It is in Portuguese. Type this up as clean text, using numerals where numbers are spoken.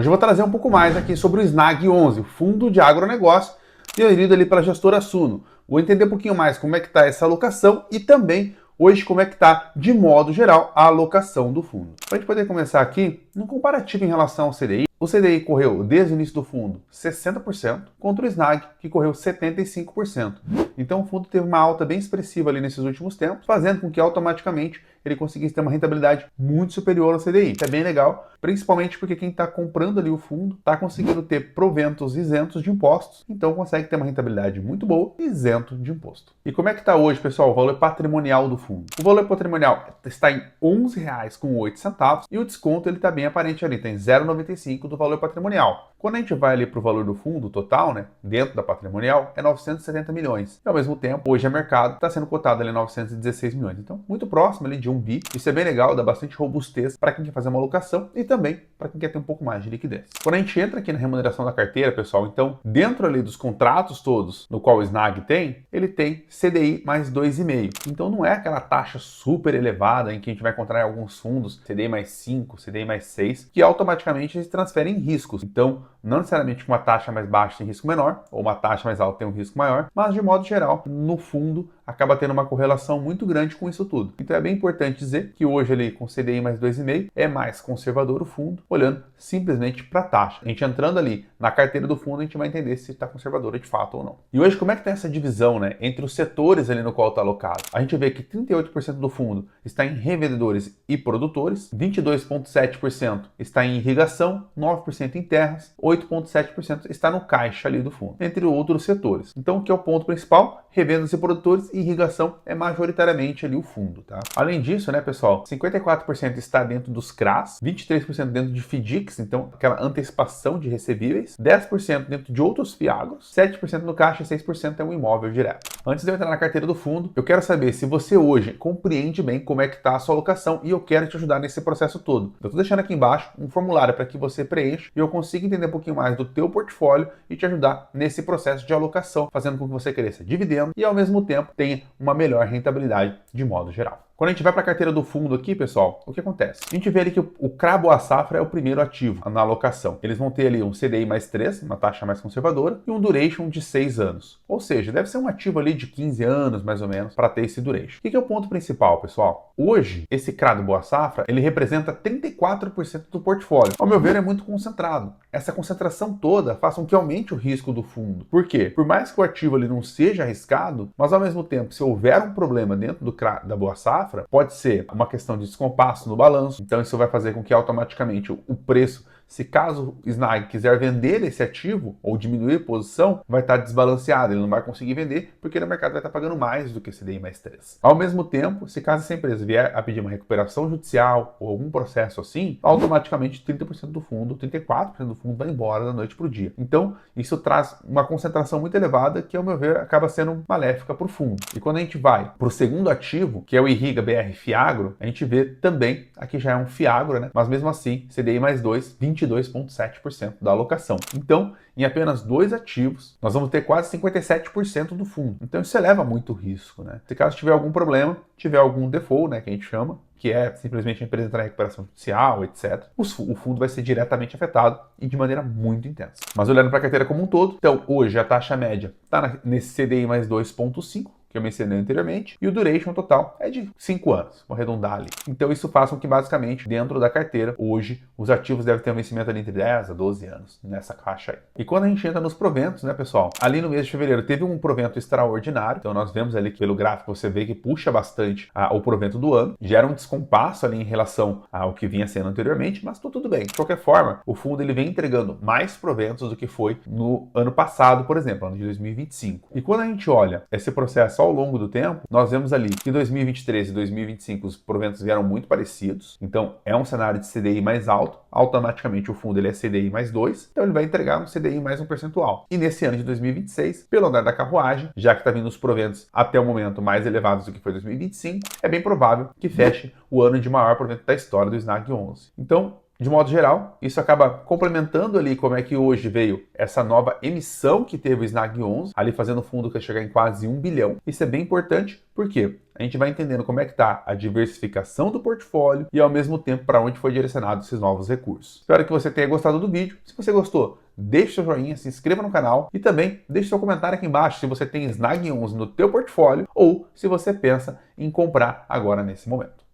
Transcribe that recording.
Hoje eu vou trazer um pouco mais aqui sobre o SNAG 11, o Fundo de Agronegócio, gerido ali pela gestora Suno. Vou entender um pouquinho mais como é que está essa alocação e também hoje como é que está, de modo geral, a alocação do fundo. Para a gente poder começar aqui, um comparativo em relação ao CDI. O CDI correu, desde o início do fundo, 60%, contra o SNAG, que correu 75%. Então o fundo teve uma alta bem expressiva ali nesses últimos tempos, fazendo com que automaticamente ele conseguisse ter uma rentabilidade muito superior ao CDI. Isso é bem legal, principalmente porque quem está comprando ali o fundo está conseguindo ter proventos isentos de impostos, então consegue ter uma rentabilidade muito boa, isento de imposto. E como é que está hoje, pessoal, o valor patrimonial do fundo? O valor patrimonial está em R$ 11,08 e o desconto ele está bem aparente ali, tem 0,95 do valor patrimonial. Quando a gente vai ali para o valor do fundo total, né, dentro da patrimonial, é 970 milhões. E ao mesmo tempo, hoje o mercado está sendo cotado ali 916 milhões. Então, muito próximo ali de 1 bi. Isso é bem legal, dá bastante robustez para quem quer fazer uma alocação e também para quem quer ter um pouco mais de liquidez. Quando a gente entra aqui na remuneração da carteira, pessoal, então, dentro ali dos contratos todos no qual o SNAG tem, ele tem CDI mais 2,5. Então, não é aquela taxa super elevada em que a gente vai encontrar em alguns fundos CDI mais 5, CDI mais 6, que automaticamente se transferem riscos. Então, não necessariamente uma taxa mais baixa tem risco menor, ou uma taxa mais alta tem um risco maior, mas de modo geral, no fundo, acaba tendo uma correlação muito grande com isso tudo. Então é bem importante dizer que hoje ali com CDI mais 2,5 é mais conservador o fundo, olhando simplesmente para a taxa. A gente entrando ali na carteira do fundo, a gente vai entender se está conservadora de fato ou não. E hoje como é que tem essa divisão, né, entre os setores ali no qual está alocado? A gente vê que 38% do fundo está em revendedores e produtores, 22,7% está em irrigação, 9% em terras, 8,7% está no caixa ali do fundo, entre outros setores. Então o que é o ponto principal? Revendas e produtores e irrigação é majoritariamente ali o fundo, tá? Além disso, né, pessoal, 54% está dentro dos CRAs, 23% dentro de FDICs, então aquela antecipação de recebíveis, 10% dentro de outros fiagros, 7% no caixa e 6% é um imóvel direto. Antes de eu entrar na carteira do fundo, eu quero saber se você hoje compreende bem como é que está a sua alocação e eu quero te ajudar nesse processo todo. Eu estou deixando aqui embaixo um formulário para que você preencha e eu consiga entender um pouquinho mais do teu portfólio e te ajudar nesse processo de alocação, fazendo com que você cresça dividendo e ao mesmo tempo tenha uma melhor rentabilidade de modo geral. Quando a gente vai para a carteira do fundo aqui, pessoal, o que acontece? A gente vê ali que o CRA Boa Safra é o primeiro ativo na alocação. Eles vão ter ali um CDI mais 3, uma taxa mais conservadora, e um duration de 6 anos. Ou seja, deve ser um ativo ali de 15 anos, mais ou menos, para ter esse duration. O que é o ponto principal, pessoal? Hoje, esse CRA do Boa Safra, ele representa 34% do portfólio. Ao meu ver, é muito concentrado. Essa concentração toda faz com que aumente o risco do fundo. Por quê? Por mais que o ativo ali não seja arriscado, mas ao mesmo tempo, se houver um problema dentro do CRA da Boa Safra, pode ser uma questão de descompasso no balanço, então isso vai fazer com que automaticamente o preço, se caso o SNAG quiser vender esse ativo ou diminuir a posição, vai estar desbalanceado, ele não vai conseguir vender porque o mercado vai estar pagando mais do que CDI mais 3. Ao mesmo tempo, se caso essa empresa vier a pedir uma recuperação judicial ou algum processo assim, automaticamente 30% do fundo, 34% do fundo vai embora da noite para o dia. Então, isso traz uma concentração muito elevada que, ao meu ver, acaba sendo maléfica para o fundo. E quando a gente vai para o segundo ativo, que é o Irriga BR Fiagro, a gente vê também, aqui já é um Fiagro, né? Mas mesmo assim, CDI mais 2, 22,7% da alocação. Então, em apenas 2 ativos, nós vamos ter quase 57% do fundo. Então, isso eleva muito o risco, né? Se caso tiver algum problema, tiver algum default, né, que a gente chama, que é simplesmente a empresa entrar em recuperação judicial, etc., o fundo vai ser diretamente afetado e de maneira muito intensa. Mas olhando para a carteira como um todo, então hoje a taxa média está nesse CDI mais 2,5%, que eu mencionei anteriormente, e o duration total é de 5 anos, vou arredondar ali. Então isso faz com que basicamente dentro da carteira, hoje, os ativos devem ter um vencimento ali entre 10 a 12 anos nessa caixa aí. E quando a gente entra nos proventos, né, pessoal, ali no mês de fevereiro teve um provento extraordinário, então nós vemos ali que pelo gráfico você vê que puxa bastante o provento do ano, gera um descompasso ali em relação ao que vinha sendo anteriormente, mas tudo bem. De qualquer forma, o fundo ele vem entregando mais proventos do que foi no ano passado, por exemplo, ano de 2025. E quando a gente olha esse processo ao longo do tempo, nós vemos ali que em 2023 e 2025 os proventos vieram muito parecidos, então é um cenário de CDI mais alto, automaticamente o fundo ele é CDI mais 2, então ele vai entregar um CDI mais um percentual. E nesse ano de 2026, pelo andar da carruagem, já que está vindo os proventos até o momento mais elevados do que foi 2025, é bem provável que feche o ano de maior provento da história do SNAG 11. Então, De modo geral, isso acaba complementando ali como é que hoje veio essa nova emissão que teve o Snag 11, ali fazendo o fundo que vai chegar em quase 1 bilhão. Isso é bem importante, porque a gente vai entendendo como é que está a diversificação do portfólio e ao mesmo tempo para onde foi direcionado esses novos recursos. Espero que você tenha gostado do vídeo. Se você gostou, deixe seu joinha, se inscreva no canal e também deixe seu comentário aqui embaixo se você tem Snag 11 no teu portfólio ou se você pensa em comprar agora nesse momento.